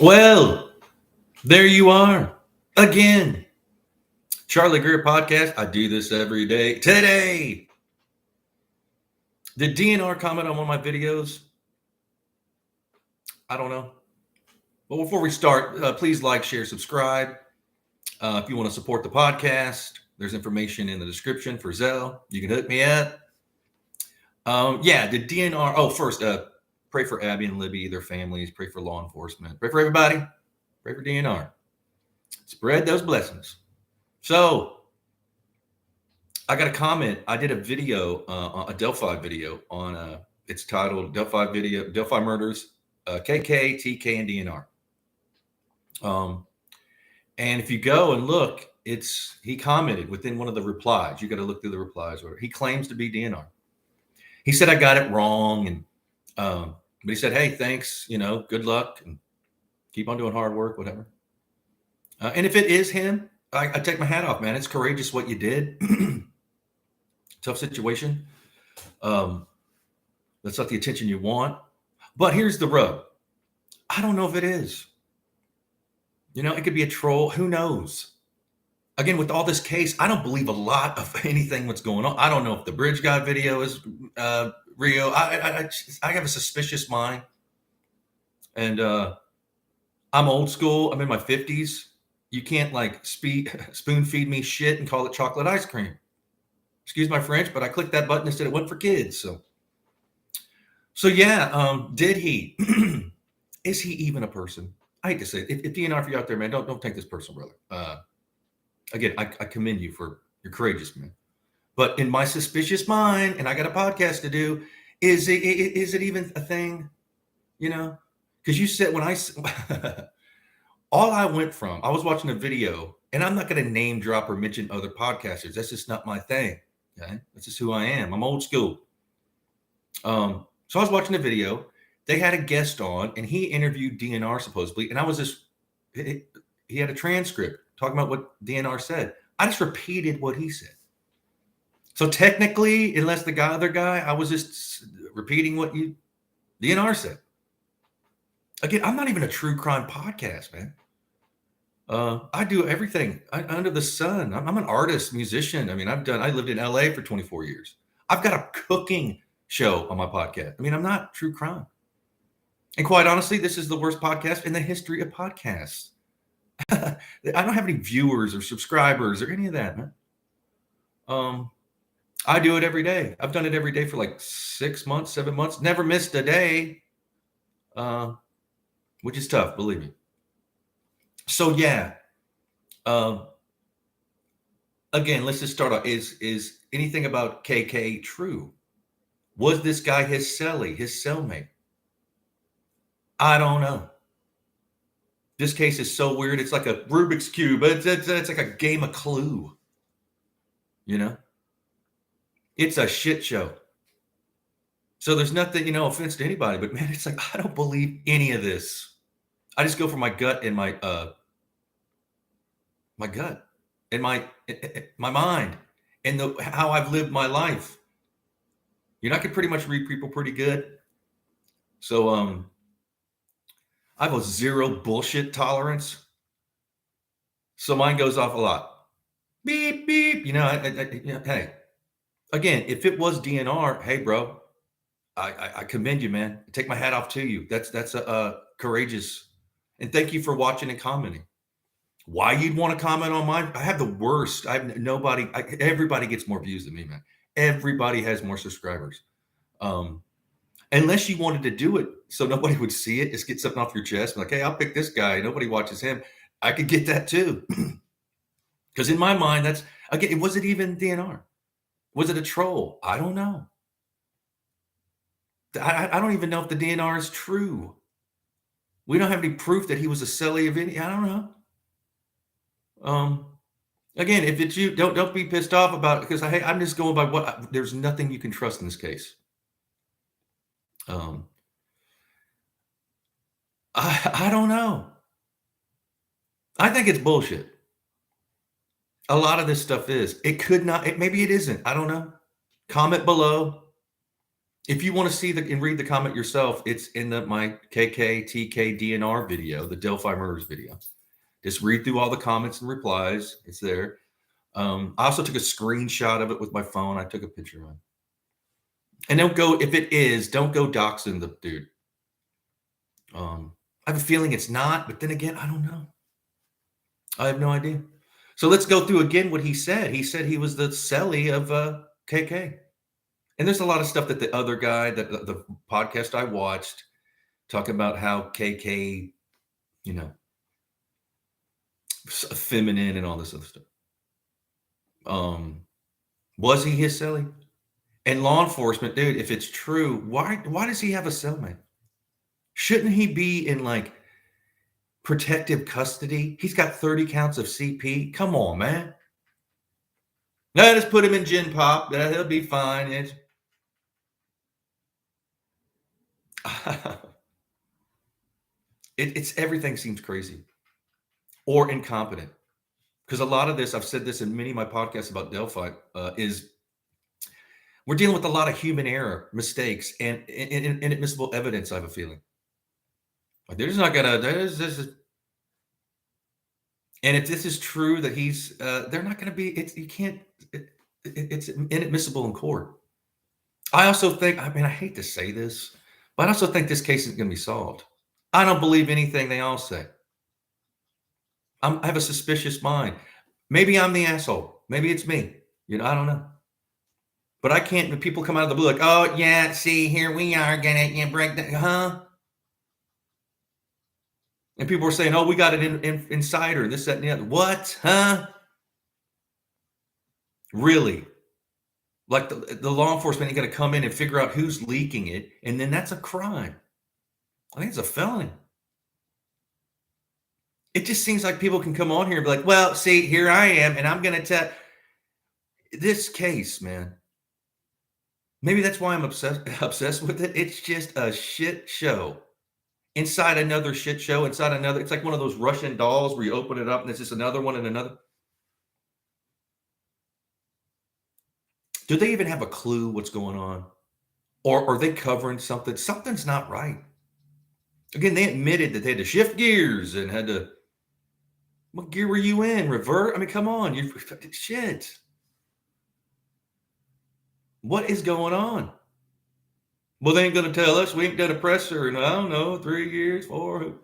Well, there you are again. Charlie Greer podcast. I do this every day. Today, did DNR comment on one of my videos? I don't know. But before we start, please like, share, subscribe. If you want to support the podcast, there's information in the description for Zelle. You can hook me up. Did DNR? Oh, first, pray for Abby and Libby, their families. Pray for law enforcement. Pray for everybody. Pray for DNR. Spread those blessings. So, I got a comment. I did a video, a Delphi video on. It's titled Delphi Murders, KK, TK, and DNR. And if you go and look, he commented within one of the replies. You got to look through the replies. He claims to be DNR. He said I got it wrong, and but he said, "Hey, thanks. Good luck, and keep on doing hard work, whatever." And if it is him, I take my hat off, man. It's courageous what you did. Tough situation. That's not the attention you want. But here's the rub. I don't know if it is. It could be a troll. Who knows? Again, with all this case, I don't believe a lot of anything that's going on. I don't know if the bridge guy video is real. I have a suspicious mind. And I'm old school. I'm in my 50s. You can't spoon feed me shit and call it chocolate ice cream. Excuse my French, but I clicked that button and said it wasn't for kids. So yeah, did he? Is he even a person? I hate to say it. If DNR, if you're out there, man, don't take this personal, brother. Again, I commend you for you're courageous, man. But in my suspicious mind, and I got a podcast to do, is it even a thing? Because you said when all I went from, I was watching a video, and I'm not going to name drop or mention other podcasters. That's just not my thing. Okay, that's just who I am. I'm old school. So I was watching a video. They had a guest on, and he interviewed DNR supposedly, and I was just he had a transcript talking about what DNR said. I just repeated what he said. So technically, unless the other guy, I was just repeating what DNR said. Again, I'm not even a true crime podcast, man. I do everything under the sun. I'm an artist, musician. I mean, I lived in LA for 24 years. I've got a cooking show on my podcast. I mean, I'm not true crime. And quite honestly, this is the worst podcast in the history of podcasts. I don't have any viewers or subscribers or any of that, man. I do it every day. I've done it every day for like 6 months, 7 months. Never missed a day, which is tough, believe me. So yeah, again, let's just start off. Is anything about KK true? Was this guy his cellmate? I don't know. This case is so weird. It's like a Rubik's Cube. It's like a game of Clue. It's a shit show. So there's nothing, offense to anybody, but man, it's like, I don't believe any of this. I just go for my gut and my gut and my mind and how I've lived my life. I can pretty much read people pretty good. So, I have a zero bullshit tolerance. So mine goes off a lot. Beep, beep. Hey, again, if it was DNR, hey, bro, I commend you, man. I take my hat off to you. That's courageous. And thank you for watching and commenting. Why you'd want to comment on mine? I have the worst. I have nobody. Everybody gets more views than me, man. Everybody has more subscribers. Unless you wanted to do it so nobody would see it, just get something off your chest. Like, hey, I'll pick this guy. Nobody watches him. I could get that too. Because in my mind, was it even DNR? Was it a troll? I don't know. I don't even know if the DNR is true. We don't have any proof that he was a cellie of any. I don't know. Again, if it's you, don't be pissed off about it because I'm just going by there's nothing you can trust in this case. I don't know. I think it's bullshit. A lot of this stuff is. It could not. Maybe it isn't. I don't know. Comment below. If you want to see and read the comment yourself, it's in my TK DNR video, the Delphi murders video. Just read through all the comments and replies. It's there. I also took a screenshot of it with my phone. I took a picture of it. And don't go, if it is, don't go doxing the dude. I have a feeling it's not, but then again, I don't know. I have no idea. So let's go through again what he said. He said he was the celly of KK. And there's a lot of stuff that the other guy, that the podcast I watched, talk about how KK, feminine and all this other stuff. Was he his celly? And law enforcement, dude, if it's true, why does he have a cellmate? Shouldn't he be in like protective custody? He's got 30 counts of CP. Come on, man. No, just put him in gin pop. He'll be fine. It's everything seems crazy or incompetent. Because a lot of this, I've said this in many of my podcasts about Delphi, is we're dealing with a lot of human error, mistakes, and inadmissible evidence, I have a feeling. Like they're just not going to, and if this is true that he's, they're not going to be, it's inadmissible in court. I also think, I hate to say this, but I also think this case is going to be solved. I don't believe anything they all say. I have a suspicious mind. Maybe I'm the asshole. Maybe it's me. I don't know. But I can't, when people come out of the blue like, oh, yeah, see, here we are going to break that, huh? And people were saying, oh, we got it insider, this, that, and the other. What? Huh? Really? Like the law enforcement ain't going to come in and figure out who's leaking it, and then that's a crime. I think it's a felony. It just seems like people can come on here and be like, well, see, here I am, and I'm going to tell this case, man. Maybe that's why I'm obsessed with it. It's just a shit show inside another shit show, inside another. It's like one of those Russian dolls where you open it up and it's just another one and another. Do they even have a clue what's going on? Or are they covering something? Something's not right. Again, they admitted that they had to shift gears and had to, what gear were you in? Revert? Come on. Shit. What is going on? Well, they ain't going to tell us. We ain't done a presser in, I don't know, 3 years, 4.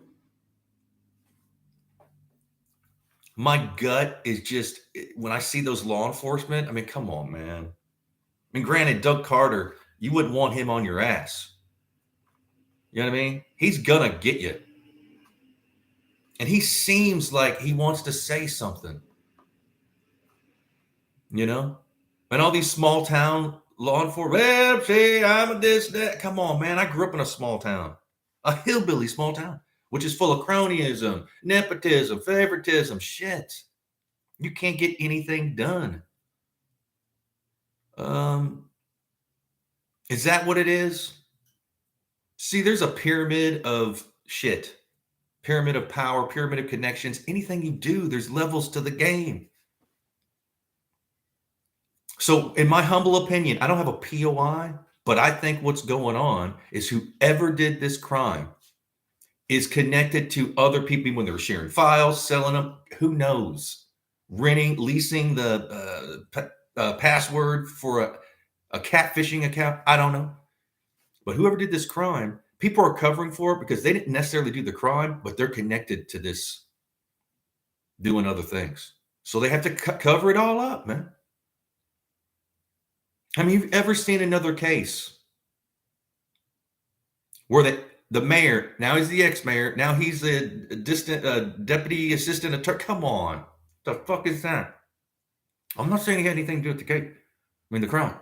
My gut is just, when I see those law enforcement, come on, man. Granted, Doug Carter, you wouldn't want him on your ass. You know what I mean? He's going to get you. And he seems like he wants to say something. And all these small town law enforcement, well, see, I'm a this, that. Come on, man. I grew up in a small town, a hillbilly small town, which is full of cronyism, nepotism, favoritism, shit. You can't get anything done. Is that what it is? See, there's a pyramid of shit, pyramid of power, pyramid of connections. Anything you do, there's levels to the game. So in my humble opinion, I don't have a POI, but I think what's going on is whoever did this crime is connected to other people when they were sharing files, selling them, who knows, renting, leasing the password for a catfishing account. I don't know. But whoever did this crime, people are covering for it because they didn't necessarily do the crime, but they're connected to this doing other things. So they have to cover it all up, man. You've ever seen another case where the mayor, now he's the ex-mayor, now he's a distant deputy assistant attorney? Come on. The fuck is that? I'm not saying he had anything to do with the case. The crime.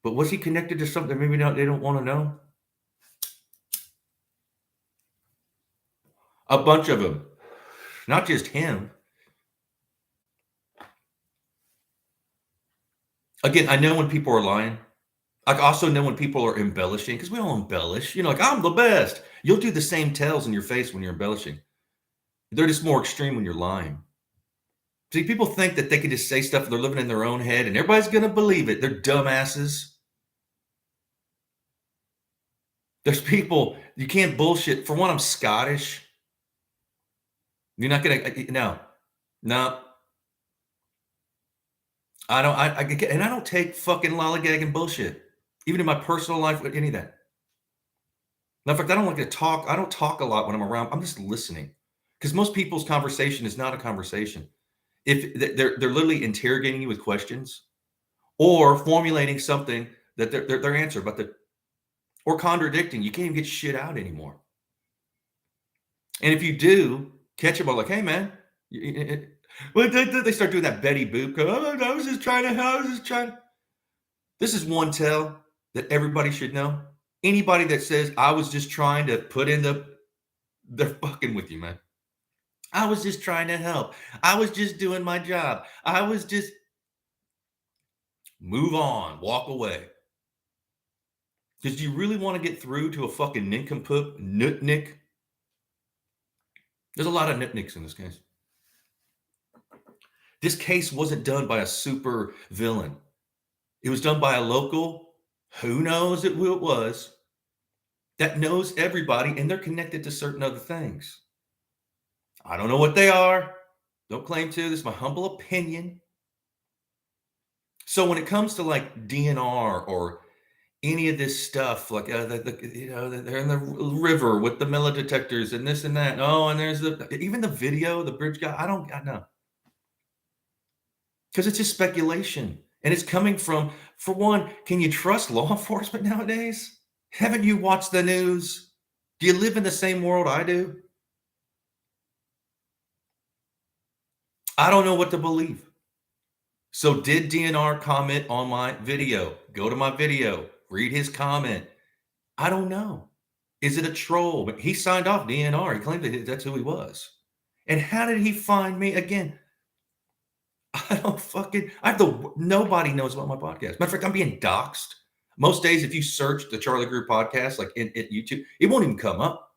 But was he connected to something maybe they don't want to know? A bunch of them. Not just him. Again, I know when people are lying. I also know when people are embellishing, because we all embellish. Like, I'm the best. You'll do the same tells in your face when you're embellishing. They're just more extreme when you're lying. See, people think that they can just say stuff, they're living in their own head, and everybody's going to believe it. They're dumbasses. There's people, you can't bullshit. For one, I'm Scottish. You're not gonna, no, no. I don't, I get, and I don't take fucking lollygagging bullshit, even in my personal life with any of that. Matter of fact, I don't like to talk. I don't talk a lot when I'm around. I'm just listening because most people's conversation is not a conversation. If they're literally interrogating you with questions or formulating something that their answer, but the or contradicting. You can't even get shit out anymore. And if you do catch them, like, hey man, well, they start doing that Betty Boop. Oh, I was just trying to. I was just trying. This is one tell that everybody should know. Anybody that says I was just trying to put in they're fucking with you, man. I was just trying to help. I was just doing my job. I was just move on, walk away. Because do you really want to get through to a fucking nincompoop, nutnik? There's a lot of nutnicks in this case. This case wasn't done by a super villain. It was done by a local, who knows who it was, that knows everybody, and they're connected to certain other things. I don't know what they are. Don't claim to. This is my humble opinion. So when it comes to like DNR or any of this stuff, like they're in the river with the metal detectors and this and that. Oh, and there's even the video, the bridge guy. I know. Because it's just speculation. And it's coming from, for one, can you trust law enforcement nowadays? Haven't you watched the news? Do you live in the same world I do? I don't know what to believe. So did DNR comment on my video? Go to my video, read his comment. I don't know. Is it a troll? But he signed off DNR. He claimed that that's who he was. And how did he find me? Again, I don't fucking, nobody knows about my podcast. Matter of fact, I'm being doxxed. Most days, if you search the Charlie Greer podcast, like in YouTube, it won't even come up.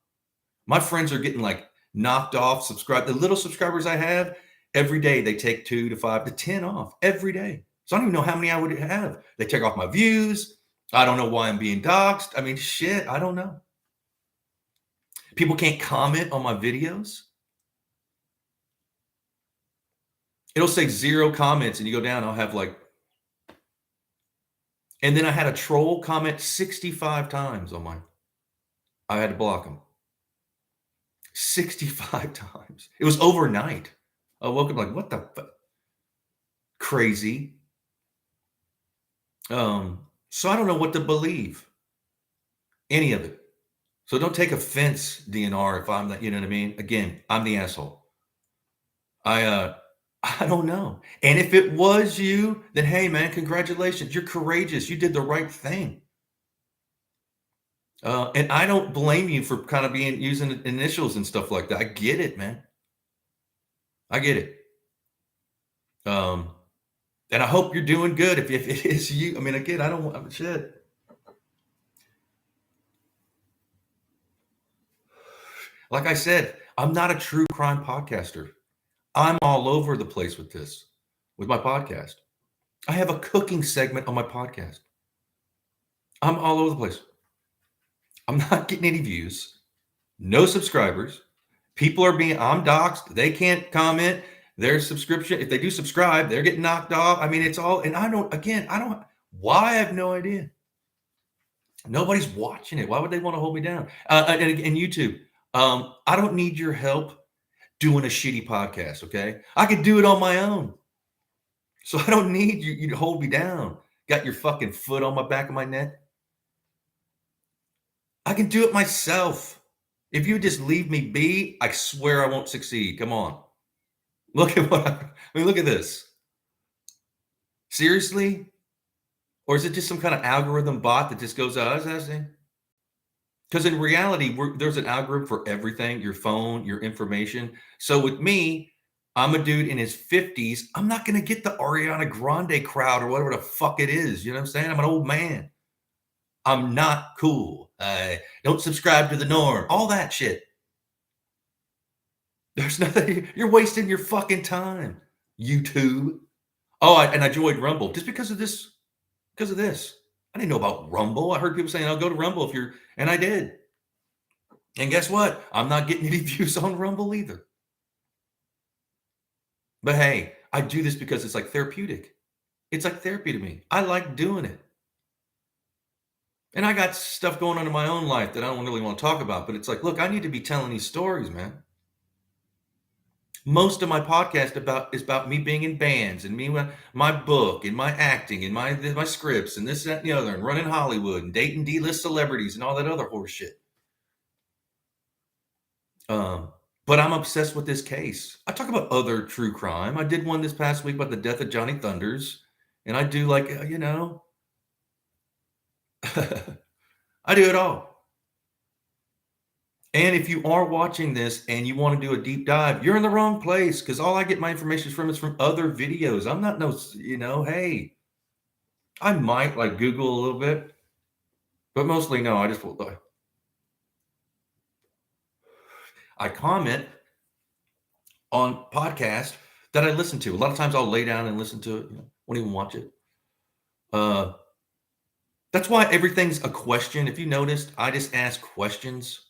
My friends are getting like knocked off, the little subscribers I have, every day they take 2 to 5 to 10 off every day. So I don't even know how many I would have. They take off my views. I don't know why I'm being doxxed. I mean, shit, I don't know. People can't comment on my videos. It'll say 0 comments, and you go down, I'll have like, and then I had a troll comment 65 times on mine. I had to block him. 65 times. It was overnight. I woke up like, what the fuck? Crazy. So I don't know what to believe. Any of it. So don't take offense, DNR, if I'm the, you know what I mean? Again, I'm the asshole. I don't know. And if it was you, then hey man, congratulations. You're courageous. You did the right thing. And I don't blame you for kind of using initials and stuff like that. I get it, man. I get it. And I hope you're doing good. If it is you, I mean, again, I don't want shit. Like I said, I'm not a true crime podcaster. I'm all over the place with this, with my podcast. I have a cooking segment on my podcast. I'm all over the place. I'm not getting any views, no subscribers. People are I'm doxxed. They can't comment. Their subscription, if they do subscribe, they're getting knocked off. I mean, it's all, and why? I have no idea. Nobody's watching it. Why would they want to hold me down? And YouTube, I don't need your help doing a shitty podcast, okay? I could do it on my own. So I don't need you to hold me down. Got your fucking foot on my back of my neck. I can do it myself. If you just leave me be, I swear I won't succeed. Come on. Look at look at this. Seriously? Or is it just some kind of algorithm bot that just goes, because in reality, there's an algorithm for everything, your phone, your information. So with me, I'm a dude in his 50s. I'm not going to get the Ariana Grande crowd or whatever the fuck it is. You know what I'm saying? I'm an old man. I'm not cool. Don't subscribe to the norm. All that shit. There's nothing. You're wasting your fucking time, YouTube. Oh, and I joined Rumble just because of this. Because of this. I didn't know about Rumble. I heard people saying, "I'll go to Rumble if you're," and I did. And guess what? I'm not getting any views on Rumble either. But hey, I do this because it's like therapeutic. It's like therapy to me. I like doing it. And I got stuff going on in my own life that I don't really want to talk about, but it's like, look, I need to be telling these stories, man. Most of my podcast is about me being in bands and me, my book and my acting and my scripts and this, that, and the other, and running Hollywood and dating D-list celebrities and all that other horse shit. But I'm obsessed with this case. I talk about other true crime. I did one this past week about the death of Johnny Thunders, and I do like, I do it all. And if you are watching this and you want to do a deep dive, you're in the wrong place, because all I get my information from is from other videos. I'm not hey, I might like Google a little bit, but mostly no, I comment on podcasts that I listen to. A lot of times I'll lay down and listen to it. Won't even watch it. That's why everything's a question. If you noticed, I just ask questions.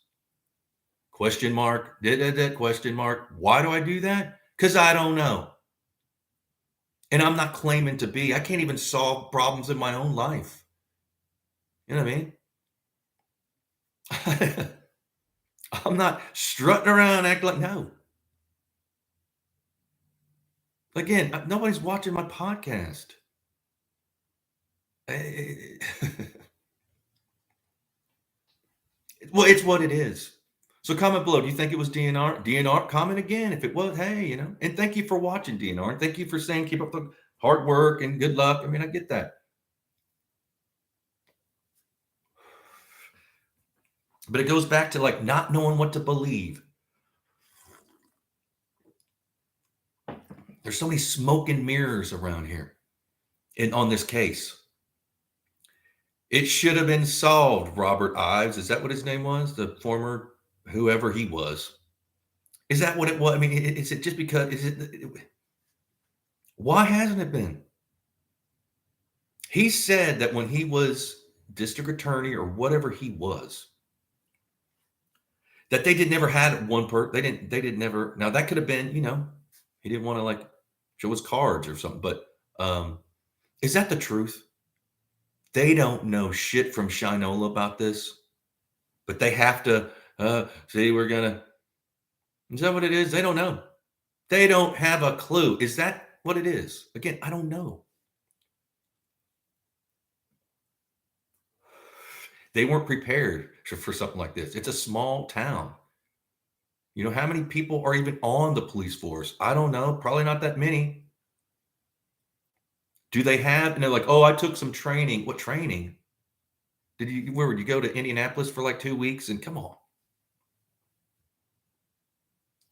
Question mark, question mark. Why do I do that? Because I don't know. And I'm not claiming to be. I can't even solve problems in my own life. You know what I mean? I'm not strutting around acting like, no. Again, nobody's watching my podcast. Well, it's what it is. So comment below. Do you think it was DNR? DNR, comment again if it was. Hey, and thank you for watching, DNR. And thank you for saying keep up the hard work and good luck. I mean, I get that. But it goes back to like not knowing what to believe. There's so many smoke and mirrors around here on this case. It should have been solved, Robert Ives. Is that what his name was? The former whoever he was. Is that what it was? I mean, is it just because, why hasn't it been? He said that when he was district attorney or whatever he was, that they did never had one they didn't never. Now that could have been, he didn't want to like show his cards or something, but is that the truth? They don't know shit from Shinola about this, but they have to see, is that what it is? They don't know. They don't have a clue. Is that what it is? Again, I don't know. They weren't prepared for something like this. It's a small town. How many people are even on the police force? I don't know. Probably not that many. Do they have, and they're like, oh, I took some training. What training? Where would you go, to Indianapolis for like 2 weeks? And come on.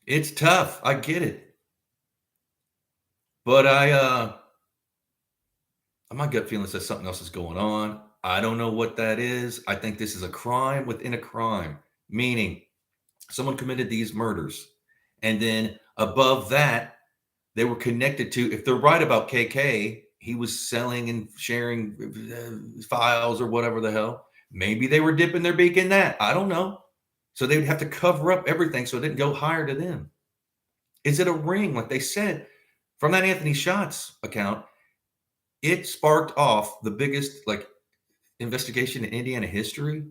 It's tough. I get it. But my gut feeling says something else is going on. I don't know what that is. I think this is a crime within a crime, meaning someone committed these murders. And then above that, they were connected to, if they're right about KK, he was selling and sharing files or whatever the hell. Maybe they were dipping their beak in that. I don't know. So they would have to cover up everything so it didn't go higher to them. Is it a ring? Like they said, from that Anthony Shots account, it sparked off the biggest like investigation in Indiana history.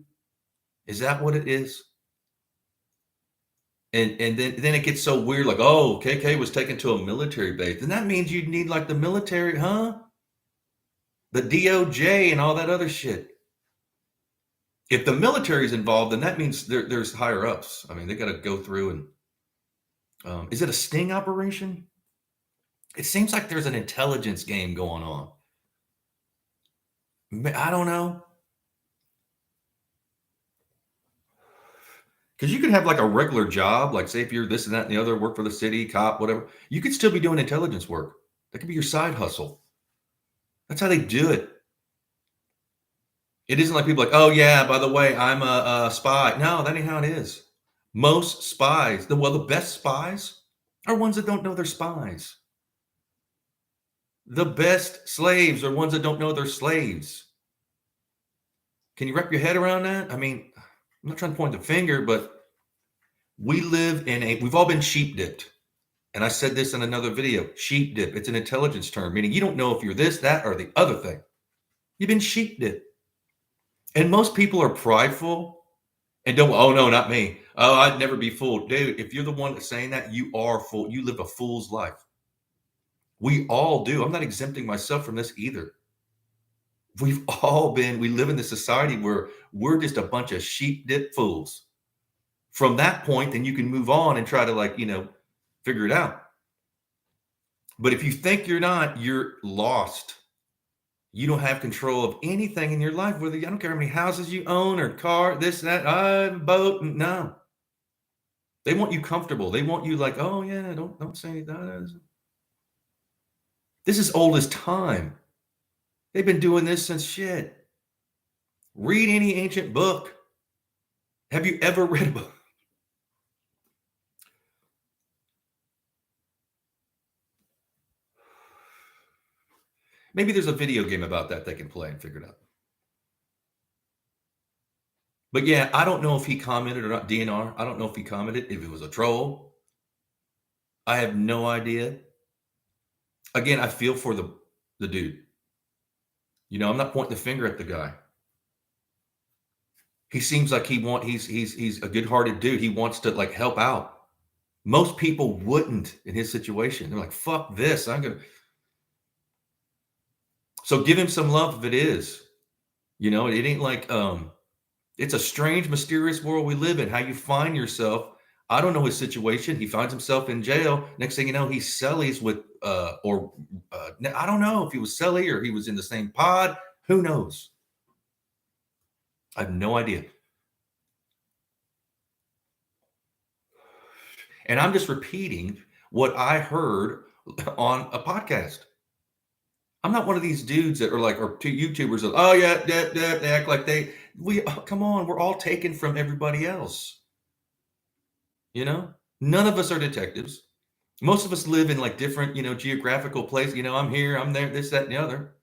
Is that what it is? And then it gets so weird, like, oh, KK was taken to a military base. And that means you'd need like the military, huh? The DOJ and all that other shit. If the military is involved, then that means there's higher ups. I mean, they got to go through and is it a sting operation? It seems like there's an intelligence game going on. I don't know. Because you could have like a regular job, like say if you're this and that and the other, work for the city, cop, whatever, you could still be doing intelligence work. That could be your side hustle. That's how they do it. It isn't like people like, oh yeah, by the way, I'm a spy. No, that ain't how it is. Most spies, the best spies are ones that don't know they're spies. The best slaves are ones that don't know they're slaves. Can you wrap your head around that? I mean, I'm not trying to point the finger, but we've all been sheep dipped. And I said this in another video, sheep dip. It's an intelligence term, meaning you don't know if you're this, that, or the other thing. You've been sheep dipped. And most people are prideful and don't, oh no, not me. Oh, I'd never be fooled. Dude, if you're the one that's saying that, you are fool. You live a fool's life. We all do. I'm not exempting myself from this either. We live in this society where we're just a bunch of sheep dip fools. From that point, then you can move on and try to figure it out. But if you think you're not, you're lost. You don't have control of anything in your life, I don't care how many houses you own or car, this, that, boat. No. They want you comfortable. They want you like, oh yeah, don't say anything. This is old as time. They've been doing this since shit. Read any ancient book. Have you ever read a book? Maybe there's a video game about that they can play and figure it out. But yeah, I don't know if he commented or not. DNR, I don't know if he commented, if it was a troll. I have no idea. Again, I feel for the dude. I'm not pointing the finger at the guy. He seems like he's a good-hearted dude. He wants to help out. Most people wouldn't in his situation. They're like, fuck this. So give him some love if it is. It ain't like it's a strange, mysterious world we live in. How you find yourself. I don't know his situation. He finds himself in jail. Next thing you know, he's cellies with I don't know if he was celly or he was in the same pod. Who knows? I have no idea. And I'm just repeating what I heard on a podcast. I'm not one of these dudes that are or two YouTubers that, oh yeah, they act like come on, we're all taken from everybody else. None of us are detectives. Most of us live in different, geographical places. I'm here, I'm there, this, that, and the other.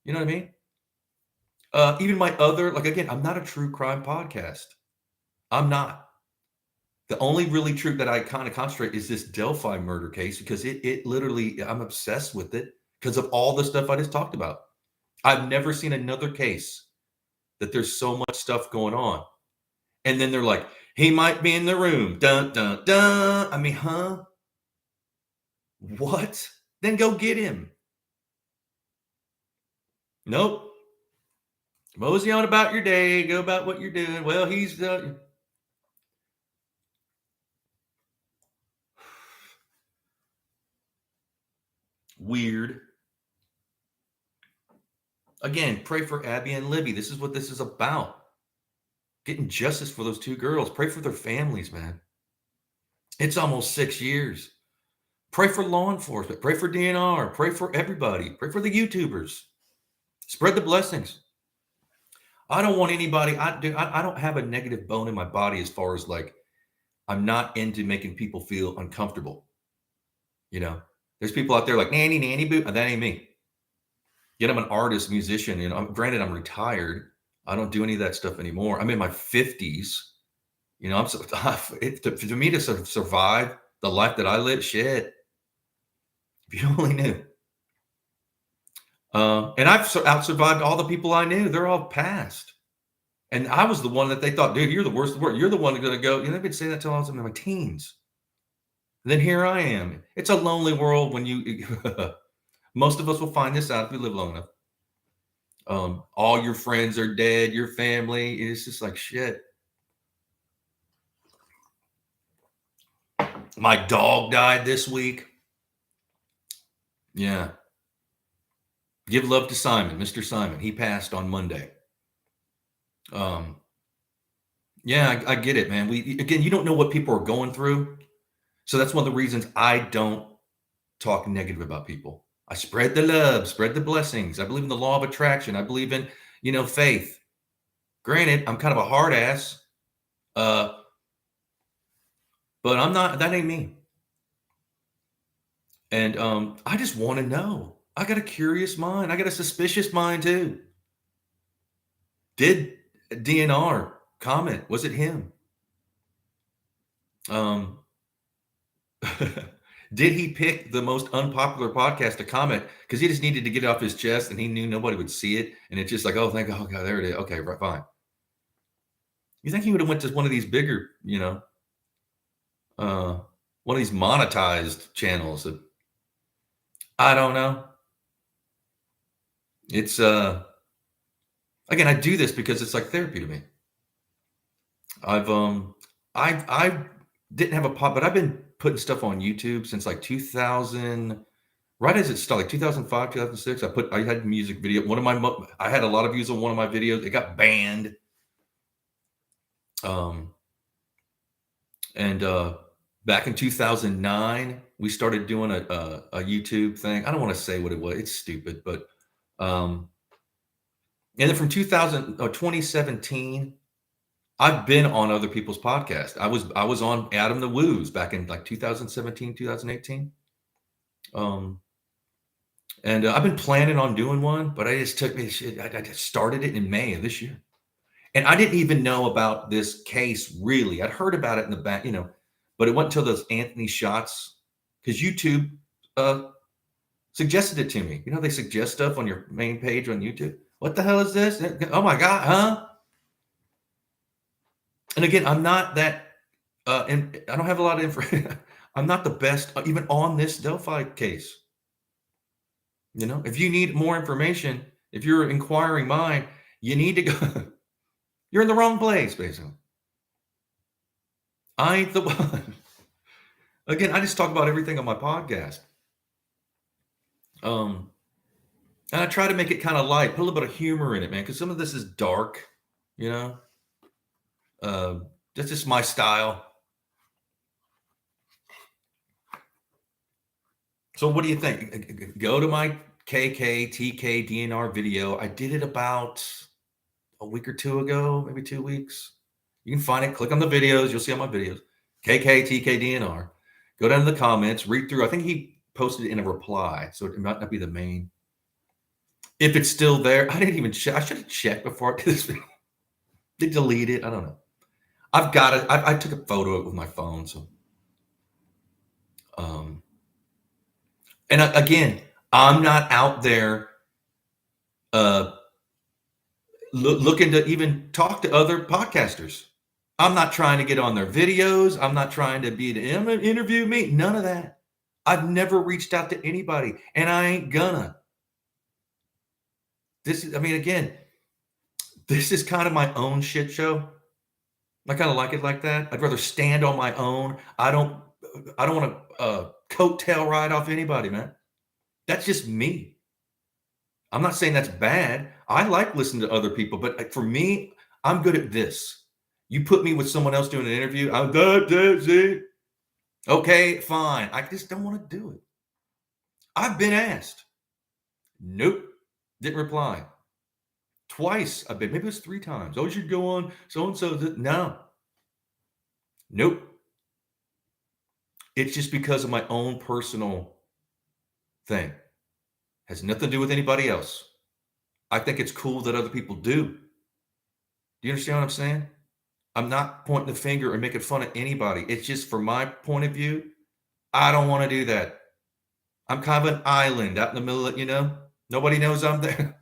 You know what I mean? Even my other, again, I'm not a true crime podcast. I'm not. The only really true that I kind of concentrate is this Delphi murder case because it literally, I'm obsessed with it because of all the stuff I just talked about. I've never seen another case that there's so much stuff going on. And then they're like, he might be in the room. Dun, dun, dun. I mean, huh? What? Then go get him. Nope. Mosey on about your day. Go about what you're doing. Well, he's... weird. Again, pray for Abby and Libby. This is what this is about. Getting justice for those two girls. Pray for their families, man. It's almost 6 years. Pray for law enforcement. Pray for DNR. Pray for everybody. Pray for the YouTubers. Spread the blessings. I don't want anybody. I don't have a negative bone in my body as far as I'm not into making people feel uncomfortable. There's people out there like nanny boo. That ain't me. Yet I'm an artist, musician. Granted, I'm retired. I don't do any of that stuff anymore. I'm in my 50s. I'm so to me to survive the life that I live, shit. If you only knew. And I've out-survived all the people I knew. They're all passed. And I was the one that they thought, dude, you're the worst of the world. You're the one that's going to go. They've been saying that till I was in my teens. And then here I am. It's a lonely world when you, most of us will find this out if we live long enough. All your friends are dead, your family. It's just like shit. My dog died this week. Yeah. Give love to Simon, Mr. Simon. He passed on Monday. Yeah, I get it, man. Again, you don't know what people are going through. So that's one of the reasons I don't talk negative about people. I spread the love, spread the blessings. I believe in the law of attraction. I believe in, faith. Granted, I'm kind of a hard ass. But I'm not, that ain't me. And I just want to know. I got a curious mind. I got a suspicious mind too. Did DNR comment? Was it him? Um, did he pick the most unpopular podcast to comment because he just needed to get it off his chest and he knew nobody would see it? And it's just like, oh, thank God, oh, God, there it is. Okay, right, fine. You think he would have went to one of these bigger, one of these monetized channels? That, I don't know. It's again, I do this because it's like therapy to me. I didn't have a pod, but I've been putting stuff on YouTube since like 2000, right as it started, like 2005, 2006. I had music video. I had a lot of views on one of my videos. It got banned. And back in 2009, we started doing a YouTube thing. I don't want to say what it was. It's stupid, but and then from 2017, I've been on other people's podcasts. I was on Adam the Woo's back in like 2017, 2018. And I've been planning on doing one, but I just started it in May of this year. And I didn't even know about this case really. I'd heard about it in the back, but it wasn't until those Anthony shots, because YouTube suggested it to me. They suggest stuff on your main page on YouTube. What the hell is this? Oh my God, huh? And again, I'm not that, and I don't have a lot of information. I'm not the best, even on this Delphi case. If you need more information, if you're an inquiring mind, you need to go. You're in the wrong place, basically. I ain't the one. Again, I just talk about everything on my podcast. And I try to make it kind of light, put a little bit of humor in it, man, because some of this is dark, that's just my style. So what do you think? Go to my TK, DNR video. I did it about a week or two ago, maybe 2 weeks. You can find it. Click on the videos. You'll see all my videos. TK, DNR. Go down to the comments. Read through. I think he posted it in a reply, so it might not be the main. If it's still there, I didn't even check. I should have checked before I did this video. They delete it. I don't know. I've got it. I took a photo of it with my phone. So, and again, I'm not out there looking to even talk to other podcasters. I'm not trying to get on their videos. I'm not trying to interview me. None of that. I've never reached out to anybody, and I ain't gonna. Again, this is kind of my own shit show. I kind of like it like that. I'd rather stand on my own. I don't want to coattail ride off anybody, man. That's just me. I'm not saying that's bad. I like listening to other people, but for me, I'm good at this. You put me with someone else doing an interview, okay, fine. I just don't want to do it. I've been asked. Nope. Didn't reply. Twice I've been, maybe it's 3 times. Oh, you should go on so-and-so. No. Nope. It's just because of my own personal thing. Has nothing to do with anybody else. I think it's cool that other people do. Do you understand what I'm saying? I'm not pointing the finger or making fun of anybody. It's just from my point of view, I don't want to do that. I'm kind of an island out in the middle of, nobody knows I'm there.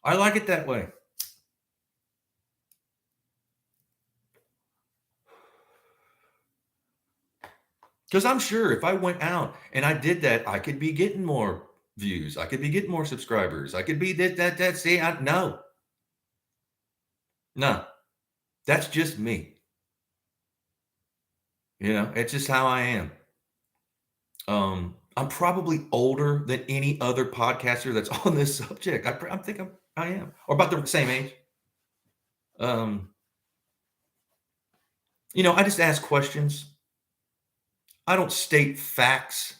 I like it that way. Because I'm sure if I went out and I did that, I could be getting more views. I could be getting more subscribers. I could be that. See, no. That's just me. It's just how I am. I'm probably older than any other podcaster that's on this subject. I think I am, or about the same age. I just ask questions. I don't state facts.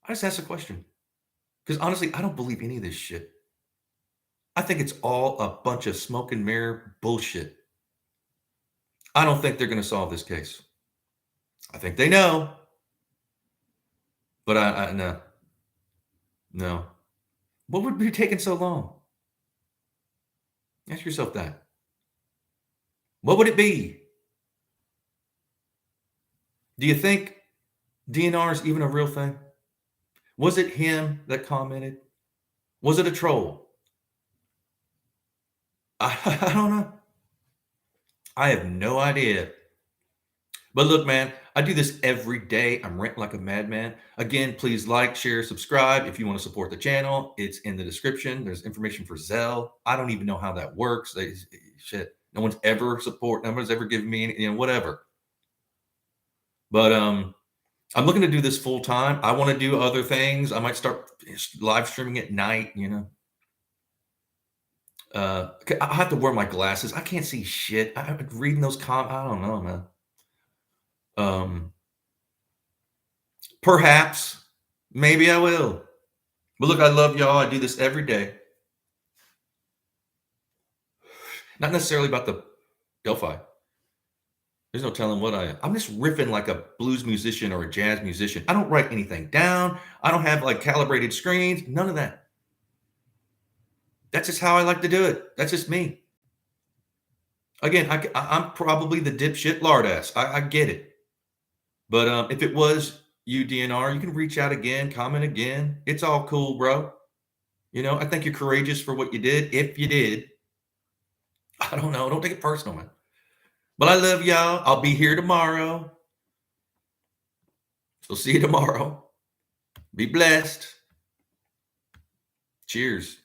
I just ask a question. Because honestly, I don't believe any of this shit. I think it's all a bunch of smoke and mirror bullshit. I don't think they're going to solve this case. I think they know. But I no. What would be taking so long? Ask yourself that. What would it be? Do you think DNR is even a real thing? Was it him that commented? Was it a troll? I don't know. I have no idea. But look, man, I do this every day. I'm ranting like a madman. Again, please like, share, subscribe. If you want to support the channel, it's in the description. There's information for Zelle. I don't even know how that works. Shit. No one's ever given me any, whatever. But I'm looking to do this full time. I want to do other things. I might start live streaming at night, I have to wear my glasses. I can't see shit. I'm reading those I don't know, man. Perhaps, maybe I will. But look, I love y'all. I do this every day. Not necessarily about the Delphi. There's no telling what I'm just riffing like a blues musician or a jazz musician. I don't write anything down. I don't have like calibrated screens. None of that. That's just how I like to do it. That's just me. Again, I'm probably the dipshit lardass. I get it. But if it was you, DNR, you can reach out again, comment again. It's all cool, bro. I think you're courageous for what you did. If you did, I don't know. Don't take it personal, man. But I love y'all. I'll be here tomorrow. So see you tomorrow. Be blessed. Cheers.